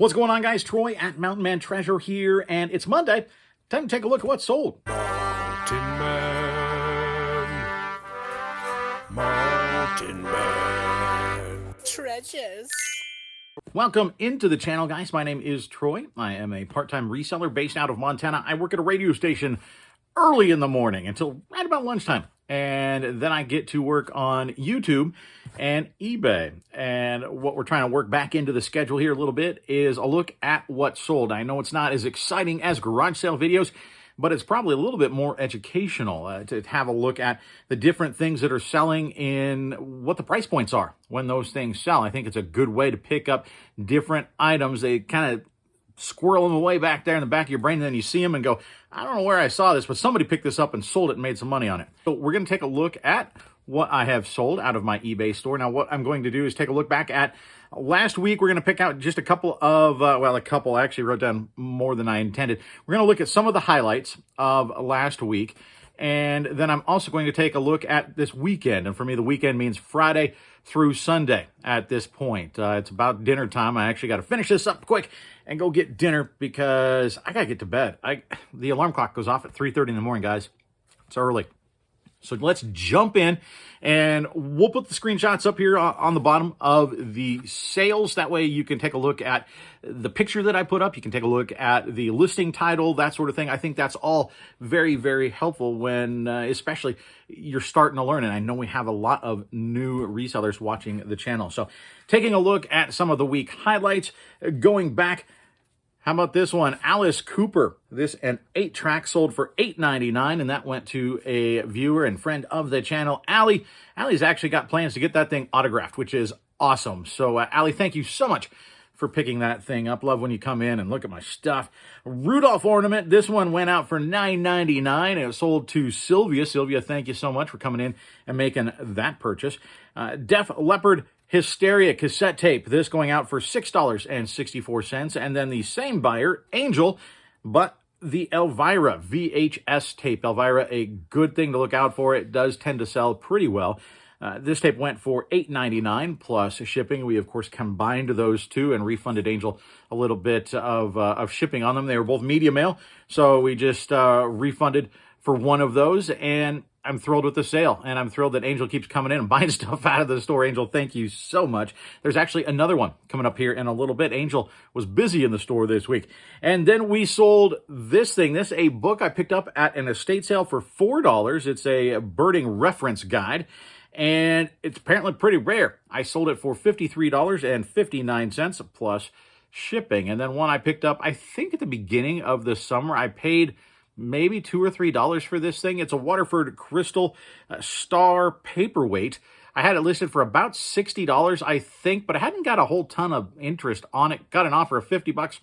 What's going on, guys? Troy at Mountain Man Treasure here, and it's Monday. Time to take a look at what's sold. Mountain Man Treasures. Welcome into the channel, guys. My name is Troy. I am a part-time reseller based out of Montana. I work at a radio station early in the morning until right about lunchtime. And then I get to work on YouTube and eBay. And what we're trying to work back into the schedule here a little bit is a look at what's sold. I know it's not as exciting as garage sale videos, but it's probably a little bit more educational to have a look at the different things that are selling in what the price points are when those things sell. I think it's a good way to pick up different items. They kind of squirrel them away back there in the back of your brain, and then you see them and go, I don't know where I saw this, but somebody picked this up and sold it and made some money on it. So we're going to take a look at what I have sold out of my eBay store. Now, what I'm going to do is take a look back at last week. We're going to pick out just a couple of, I actually wrote down more than I intended. We're going to look at some of the highlights of last week. And then I'm also going to take a look at this weekend. And for me, the weekend means Friday through Sunday at this point. It's about dinner time. I actually got to finish this up quick and go get dinner because I got to get to bed. The alarm clock goes off at 3:30 in the morning, guys. It's early. So let's jump in, and we'll put the screenshots up here on the bottom of the sales. That way you can take a look at the picture that I put up. You can take a look at the listing title, that sort of thing. I think that's all very, very helpful when, especially, you're starting to learn. And I know we have a lot of new resellers watching the channel. So taking a look at some of the week highlights, going back. How about this one? Alice Cooper. This an 8-track sold for $8.99, and that went to a viewer and friend of the channel, Allie. Allie's actually got plans to get that thing autographed, which is awesome. So, Allie, thank you so much for picking that thing up. Love when you come in and look at my stuff. Rudolph ornament. This one went out for $9.99. It was sold to Sylvia. Sylvia, thank you so much for coming in and making that purchase. Def Leppard Hysteria cassette tape. This going out for $6.64. And then the same buyer, Angel, but the Elvira VHS tape. Elvira, a good thing to look out for. It does tend to sell pretty well. This tape went for $8.99 plus shipping. We, of course, combined those two and refunded Angel a little bit of shipping on them. They were both media mail, so we just refunded for one of those, and I'm thrilled with the sale, and I'm thrilled that Angel keeps coming in and buying stuff out of the store. Angel, thank you so much. There's actually another one coming up here in a little bit. Angel was busy in the store this week. And then we sold this thing. This is a book I picked up at an estate sale for $4. It's a birding reference guide, and it's apparently pretty rare. I sold it for $53.59 plus shipping. And then one I picked up, I think at the beginning of the summer, I paid maybe $2 or $3 for this thing. It's a Waterford Crystal Star paperweight. I had it listed for about $60, I think, but I hadn't got a whole ton of interest on it. Got an offer of $50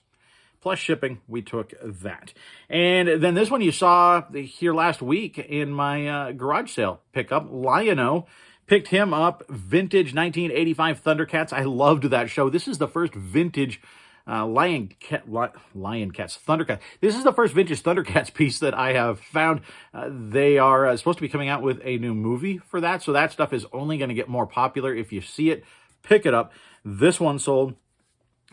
plus shipping. We took that. And then this one you saw here last week in my garage sale pickup. Lion-O. Picked him up. Vintage 1985 Thundercats. I loved that show. This is the first vintage Thundercats. This is the first vintage Thundercats piece that I have found. They are supposed to be coming out with a new movie for that, so that stuff is only going to get more popular. If you see it, pick it up. This one sold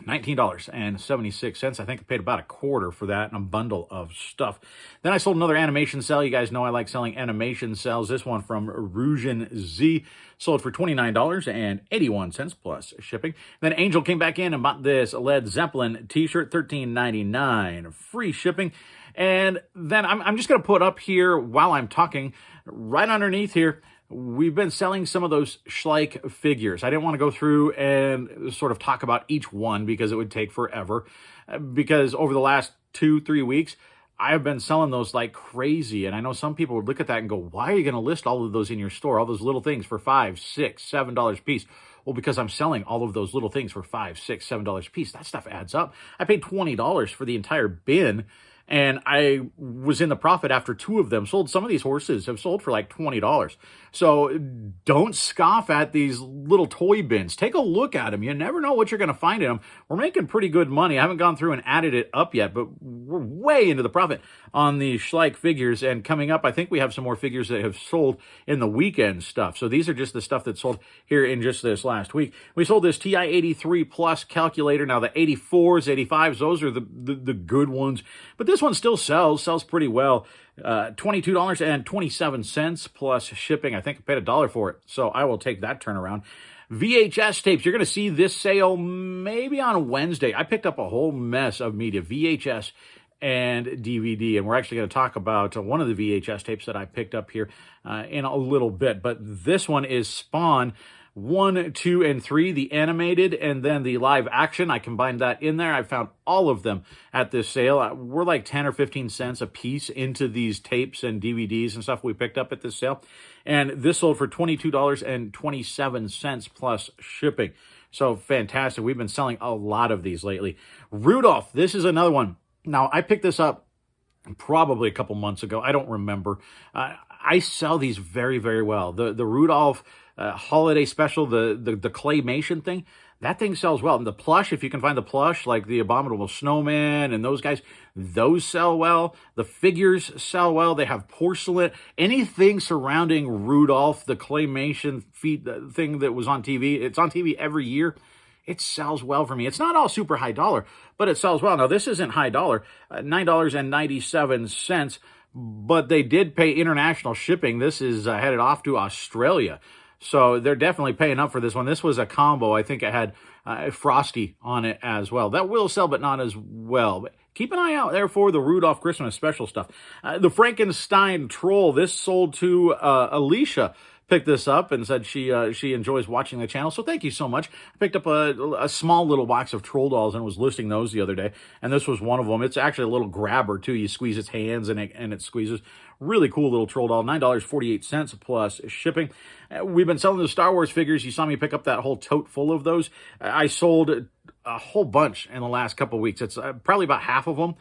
$19.76. I think I paid about $1.25 for that and a bundle of stuff. Then I sold another animation cell. You guys know I like selling animation cells. This one from Reje Z sold for $29.81 plus shipping. Then Angel came back in and bought this Led Zeppelin t-shirt, $13.99, free shipping. And then I'm just going to put up here while I'm talking, right underneath here, we've been selling some of those Schleich figures. I didn't want to go through and sort of talk about each one because it would take forever. Because over the last 2-3 weeks, I've been selling those like crazy. And I know some people would look at that and go, why are you going to list all of those in your store? All those little things for $5, $6, $7 a piece. Well, because I'm selling all of those little things for $5, $6, $7 a piece. That stuff adds up. I paid $20 for the entire bin. And I was in the profit after 2 of them sold. Some of these horses have sold for like $20. So don't scoff at these little toy bins. Take a look at them. You never know what you're going to find in them. We're making pretty good money. I haven't gone through and added it up yet, but we're way into the profit on the Schleich figures. And coming up, I think we have some more figures that have sold in the weekend stuff. So these are just the stuff that sold here in just this last week. We sold this TI-83 Plus calculator. Now the 84s, 85s, those are the good ones. But this one still sells pretty well. $22.27 plus shipping. I think I paid $1 for it, so I will take that turnaround. VHS tapes. You're going to see this sale maybe on Wednesday. I picked up a whole mess of media, VHS and DVD, and we're actually going to talk about one of the VHS tapes that I picked up here in a little bit. But this one is Spawn 1, 2, and 3, the animated, and then the live action. I combined that in there. I found all of them at this sale. We're like 10 or 15 cents a piece into these tapes and DVDs and stuff we picked up at this sale. And this sold for $22.27 plus shipping. So fantastic. We've been selling a lot of these lately. Rudolph, this is another one. Now, I picked this up probably a couple months ago. I don't remember. I sell these very, very well. The Rudolph holiday special, the claymation thing, that thing sells well. And the plush, if you can find the plush, like the Abominable Snowman and those guys, those sell well. The figures sell well. They have porcelain. Anything surrounding Rudolph, the claymation thing that was on TV, it's on TV every year. It sells well for me. It's not all super high dollar, but it sells well. Now, this isn't high dollar, $9.97, but they did pay international shipping. This is headed off to Australia. So they're definitely paying up for this one. This was a combo. I think it had Frosty on it as well. That will sell, but not as well. But keep an eye out there for the Rudolph Christmas special stuff. The Frankenstein Troll, this sold to Alicia. Picked this up and said she enjoys watching the channel, so thank you so much. I picked up a small little box of troll dolls and was listing those the other day, and this was one of them. It's actually a little grabber too. You squeeze its hands and it squeezes. Really cool little troll doll, $9.48 plus shipping. We've been selling the Star Wars figures. You saw me pick up that whole tote full of those. I sold a whole bunch in the last couple of weeks. It's probably about half of them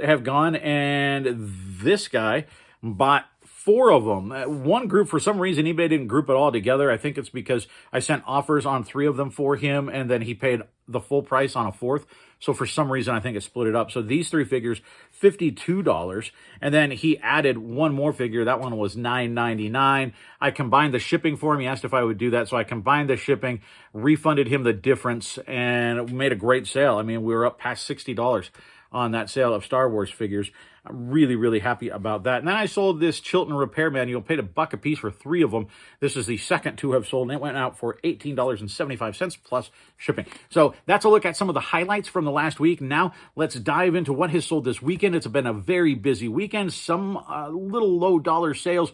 have gone, and this guy bought 4 of them. One group, for some reason, eBay didn't group it all together. I think it's because I sent offers on 3 of them for him, and then he paid the full price on a 4th. So for some reason, I think it split it up. So these 3 figures, $52. And then he added one more figure. That one was $9.99. I combined the shipping for him. He asked if I would do that. So I combined the shipping, refunded him the difference, and made a great sale. I mean, we were up past $60 on that sale of Star Wars figures. I'm really, really happy about that. And then I sold this Chilton Repair Manual, paid $1 a piece for 3 of them. This is the second to have sold, and it went out for $18.75 plus shipping. So that's a look at some of the highlights from the last week. Now let's dive into what has sold this weekend. It's been a very busy weekend, some little low dollar sales,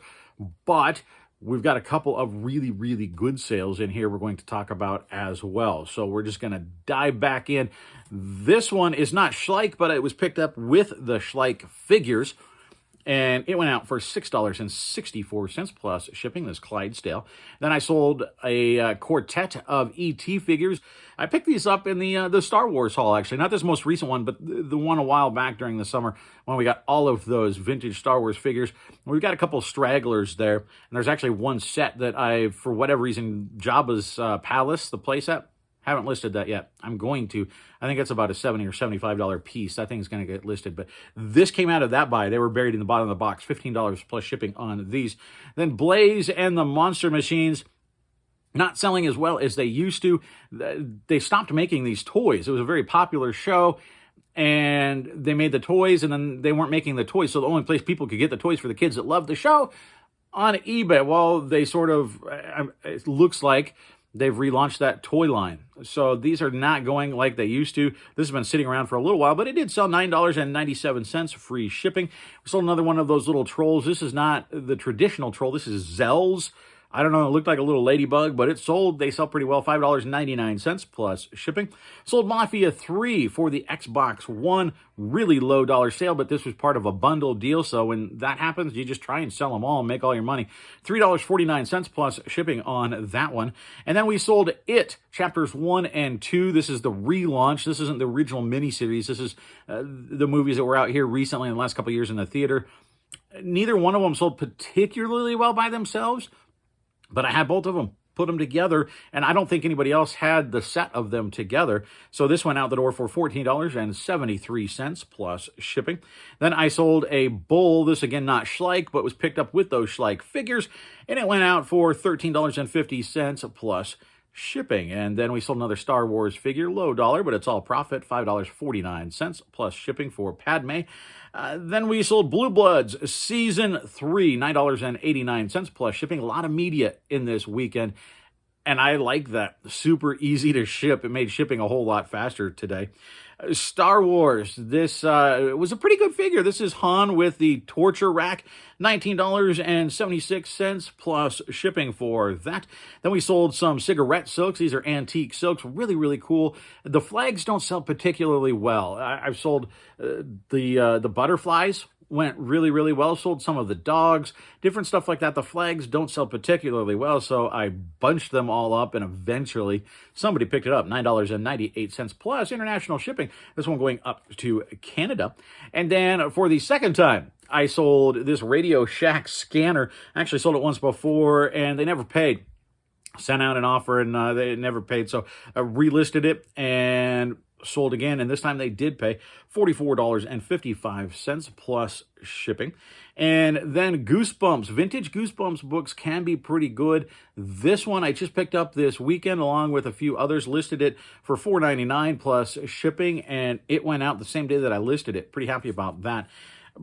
but we've got a couple of really, really good sales in here we're going to talk about as well. So we're just going to dive back in. This one is not Schleich, but it was picked up with the Schleich figures, and it went out for $6.64 plus shipping, this Clydesdale. Then I sold a quartet of E.T. figures. I picked these up in the Star Wars haul, actually. Not this most recent one, but the one a while back during the summer when we got all of those vintage Star Wars figures. We've got a couple stragglers there, and there's actually one set that I, for whatever reason, Jabba's Palace, the playset, haven't listed that yet. I'm going to. I think it's about a $70 or $75 piece. That thing's going to get listed. But this came out of that buy. They were buried in the bottom of the box. $15 plus shipping on these. Then Blaze and the Monster Machines, not selling as well as they used to. They stopped making these toys. It was a very popular show, and they made the toys, and then they weren't making the toys. So the only place people could get the toys for the kids that loved the show, on eBay. Well, they sort of, it looks like they've relaunched that toy line. So these are not going like they used to. This has been sitting around for a little while, but it did sell $9.97, free shipping. We sold another one of those little trolls. This is not the traditional troll. This is Zell's I don't know, it looked like a little ladybug, but it sold. They sell pretty well, $5.99 plus shipping. Sold Mafia 3 for the Xbox One. Really low dollar sale, but this was part of a bundle deal, so when that happens, you just try and sell them all and make all your money. $3.49 plus shipping on that one. And then we sold It, Chapters 1 and 2. This is the relaunch. This isn't the original miniseries. This is the movies that were out here recently in the last couple of years in the theater. Neither one of them sold particularly well by themselves, but I had both of them, put them together, and I don't think anybody else had the set of them together. So this went out the door for $14.73 plus shipping. Then I sold a Bull, this again not Schleich, but was picked up with those Schleich figures, and it went out for $13.50 plus shipping. And then we sold another Star Wars figure, low dollar, but it's all profit, $5.49 plus shipping for Padme. Then we sold Blue Bloods Season 3, $9.89 plus shipping. A lot of media in this weekend, and I like that. Super easy to ship. It made shipping a whole lot faster today. Star Wars, this was a pretty good figure. This is Han with the torture rack, $19.76 plus shipping for that. Then we sold some cigarette silks. These are antique silks, really, really cool. The flags don't sell particularly well. I've sold the butterflies. Went really, really well. Sold some of the dogs, different stuff like that. The flags don't sell particularly well, so I bunched them all up, and eventually somebody picked it up. $9.98 plus international shipping. This one going up to Canada. And then for the second time, I sold this Radio Shack scanner. I actually sold it once before, and they never paid. Sent out an offer, and they never paid, so I relisted it and sold again, and this time they did pay $44.55 plus shipping. And then Goosebumps, vintage Goosebumps books can be pretty good. This one I just picked up this weekend along with a few others, listed it for $4.99 plus shipping, and it went out the same day that I listed it. Pretty happy about that.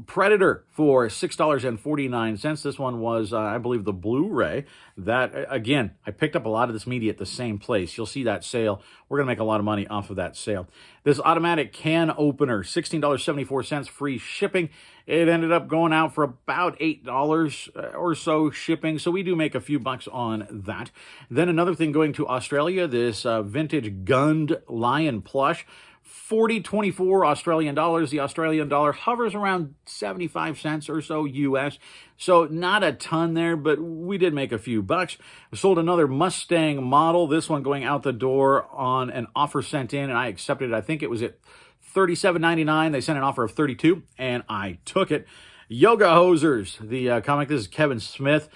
Predator for $6.49. This one was, I believe, the Blu-ray. That, again, I picked up a lot of this media at the same place. You'll see that sale. We're going to make a lot of money off of that sale. This automatic can opener, $16.74 free shipping. It ended up going out for about $8 or so shipping, so we do make a few bucks on that. Then another thing going to Australia, this vintage Gund Lion plush, $40.24 Australian dollars. The Australian dollar hovers around 75 cents or so US. So not a ton there, but we did make a few bucks. We sold another Mustang model. This one going out the door on an offer sent in, and I accepted it. I think it was at $37.99. They sent an offer of $32, and I took it. Yoga Hosers, the comic. This is Kevin Smith.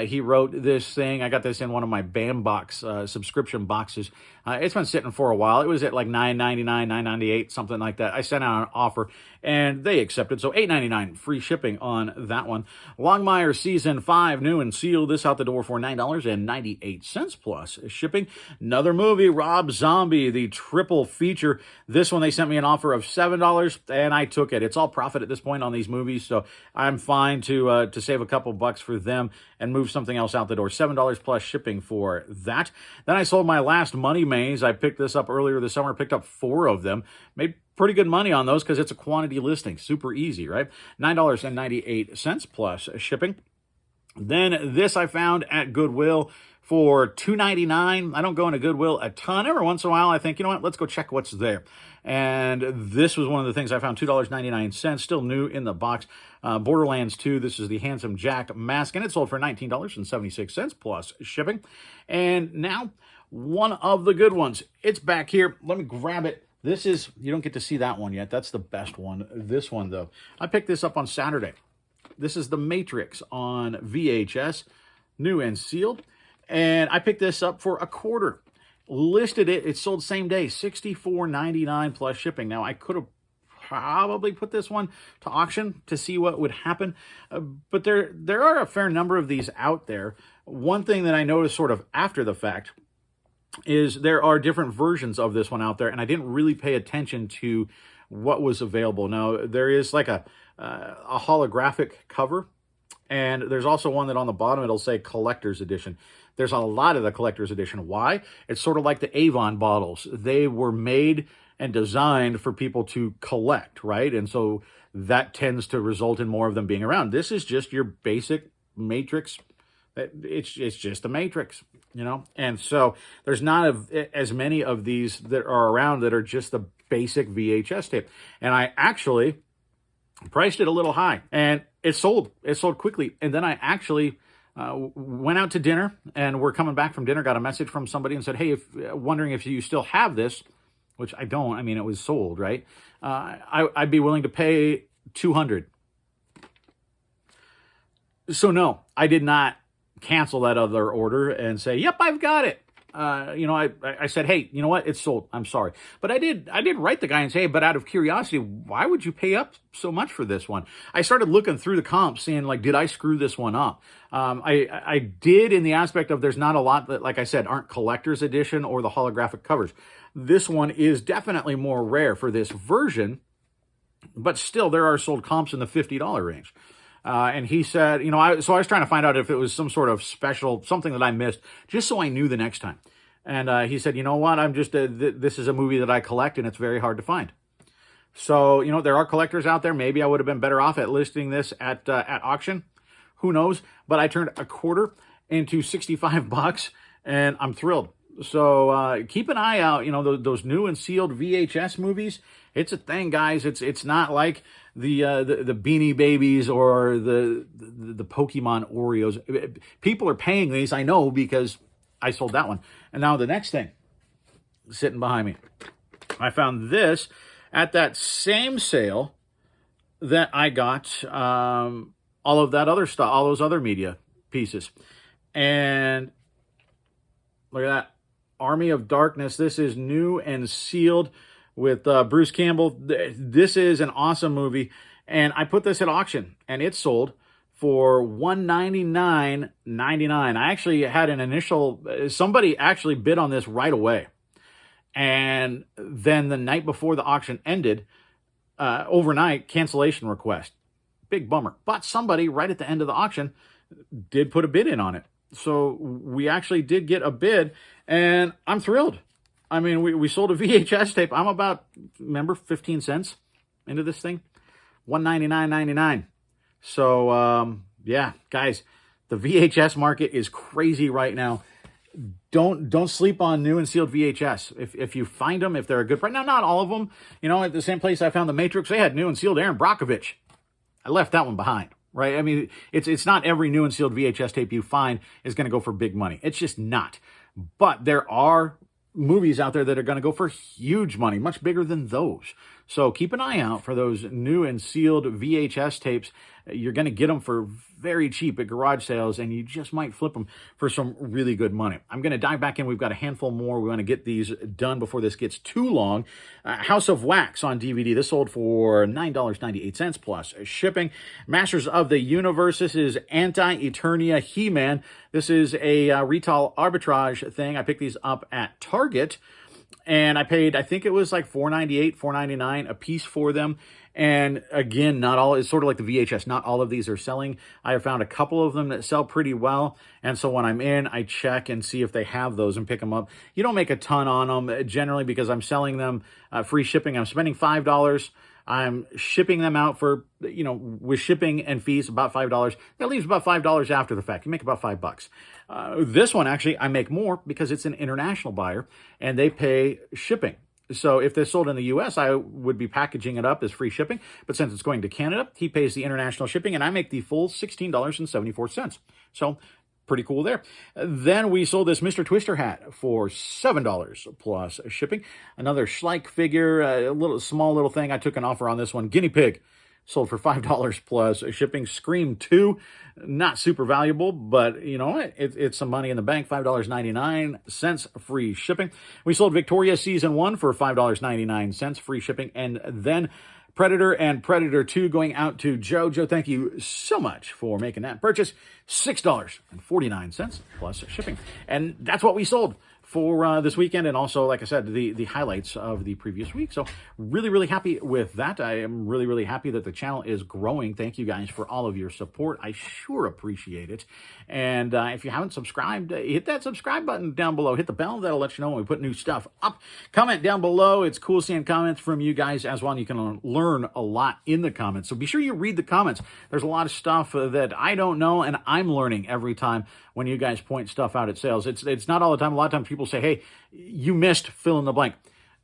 He wrote this thing. I got this in one of my BAM box subscription boxes. It's been sitting for a while. It was at like $9.99, $9.98, something like that. I sent out an offer, and they accepted. So $8.99 free shipping on that one. Longmire Season 5, new and sealed. This out the door for $9.98 plus shipping. Another movie, Rob Zombie, the triple feature. This one, they sent me an offer of $7, and I took it. It's all profit at this point on these movies, so I'm fine to save a couple bucks for them and move something else out the door. $7 plus shipping for that. Then I sold my last Money Maze. I picked this up earlier this summer, picked up 4 of them. Made pretty good money on those because it's a quantity listing. Super easy, right? $9.98 plus shipping. Then this I found at Goodwill for $2.99. I don't go into Goodwill a ton. Every once in a while, I think, you know what, let's go check what's there. And this was one of the things I found, $2.99, still new in the box. Borderlands 2, this is the Handsome Jack mask, and it sold for $19.76 plus shipping. And now, one of the good ones. It's back here. Let me grab it. This is, you don't get to see that one yet. That's the best one. This one, though. I picked this up on Saturday. This is The Matrix on VHS, new and sealed. And I picked this up for $0.25. Listed it. It sold same day, $64.99 plus shipping. Now, I could have probably put this one to auction to see what would happen. But there are a fair number of these out there. One thing that I noticed sort of after the fact is there are different versions of this one out there, and I didn't really pay attention to what was available. Now, there is like a holographic cover, and there's also one that on the bottom it'll say Collector's Edition. There's a lot of the Collector's Edition. Why? It's sort of like the Avon bottles. They were made and designed for people to collect, right? And so that tends to result in more of them being around. This is just your basic Matrix It's just the Matrix, you know? And so there's not as many of these that are around that are just the basic VHS tape. And I actually priced it a little high, and it sold. It sold quickly. And then I actually went out to dinner, and we're coming back from dinner, got a message from somebody and said, hey, wondering if you still have this, which I don't. I mean, it was sold, right? I'd be willing to pay $200. So no, I did not cancel that other order and say, yep, I've got it. I said, hey, you know what? It's sold. I'm sorry. But I did write the guy and say, hey, but out of curiosity, why would you pay up so much for this one? I started looking through the comps, seeing like, did I screw this one up? I did, in the aspect of there's not a lot that, like I said, aren't collector's edition or the holographic covers. This one is definitely more rare for this version, but still there are sold comps in the $50 range. And he said, so I was trying to find out if it was some sort of special, something that I missed, just so I knew the next time. And he said, you know what, I'm just, this is a movie that I collect, and it's very hard to find. So, there are collectors out there. Maybe I would have been better off at listing this at auction. Who knows? But I turned a quarter into $65, and I'm thrilled. So keep an eye out, those new and sealed VHS movies. It's a thing, guys. It's not like the Beanie Babies or the Pokemon Oreos. People are paying these, I know, because I sold that one. And now the next thing, sitting behind me, I found this at that same sale that I got all of that other stuff, all those other media pieces. And look at that. Army of Darkness. This is new and sealed with Bruce Campbell. This is an awesome movie. And I put this at auction, and it sold for $199.99. I actually had an initial, somebody actually bid on this right away. And then the night before the auction ended, overnight, cancellation request. Big bummer. But somebody right at the end of the auction did put a bid in on it. So we actually did get a bid, and I'm thrilled. I mean, we sold a VHS tape. I'm about, remember, 15 cents into this thing. $199.99. So, yeah, guys, the VHS market is crazy right now. Don't sleep on new and sealed VHS. If you find them, if they're a good price. Now, not all of them. At the same place I found The Matrix, they had new and sealed Aaron Brockovich. I left that one behind. Right? I mean, it's not every new and sealed VHS tape you find is going to go for big money. It's just not. But there are movies out there that are going to go for huge money, much bigger than those. So keep an eye out for those new and sealed VHS tapes. You're going to get them for very cheap at garage sales, and you just might flip them for some really good money. I'm going to dive back in. We've got a handful more. We want to get these done before this gets too long. House of Wax on DVD. This sold for $9.98 plus shipping. Masters of the Universe. This is Anti-Eternia He-Man. This is a retail arbitrage thing. I picked these up at Target, and I paid, I think it was like $4.98, $4.99 a piece for them. And again, not all, it's sort of like the VHS. Not all of these are selling. I have found a couple of them that sell pretty well. And so when I'm in, I check and see if they have those and pick them up. You don't make a ton on them generally because I'm selling them free shipping. I'm spending $5. I'm shipping them out for, with shipping and fees, about $5. That leaves about $5 after the fact. You make about $5. This one, actually, I make more because it's an international buyer and they pay shipping. So if they're sold in the U.S., I would be packaging it up as free shipping. But since it's going to Canada, he pays the international shipping, and I make the full $16.74. So pretty cool there. Then we sold this Mr. Twister hat for $7 plus shipping. Another Schleich figure, a small little thing. I took an offer on this one. Guinea pig. Sold for $5 plus shipping. Scream 2, not super valuable, but it's some money in the bank. $5.99 free shipping. We sold Victoria Season 1 for $5.99 free shipping. And then Predator and Predator 2 going out to Joe. Joe, thank you so much for making that purchase. $6.49 plus shipping. And that's what we sold for this weekend, and also, like I said, the highlights of the previous week. So really, really happy with that. I am really, really happy that the channel is growing. Thank you guys for all of your support. I sure appreciate it. And if you haven't subscribed, hit that subscribe button down below. Hit the bell. That'll let you know when we put new stuff up. Comment down below. It's cool seeing comments from you guys as well. And you can learn a lot in the comments. So be sure you read the comments. There's a lot of stuff that I don't know, and I'm learning every time when you guys point stuff out at sales. It's not all the time. A lot of times people say, hey, you missed fill in the blank.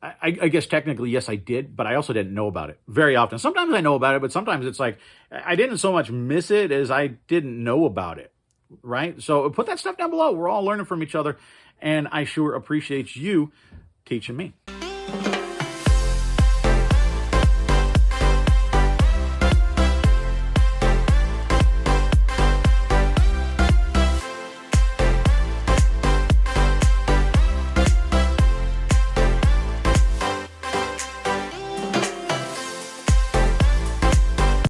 I guess technically, yes, I did, but I also didn't know about it very often. Sometimes I know about it, but sometimes it's like I didn't so much miss it as I didn't know about it, right? So put that stuff down below. We're all learning from each other, and I sure appreciate you teaching me.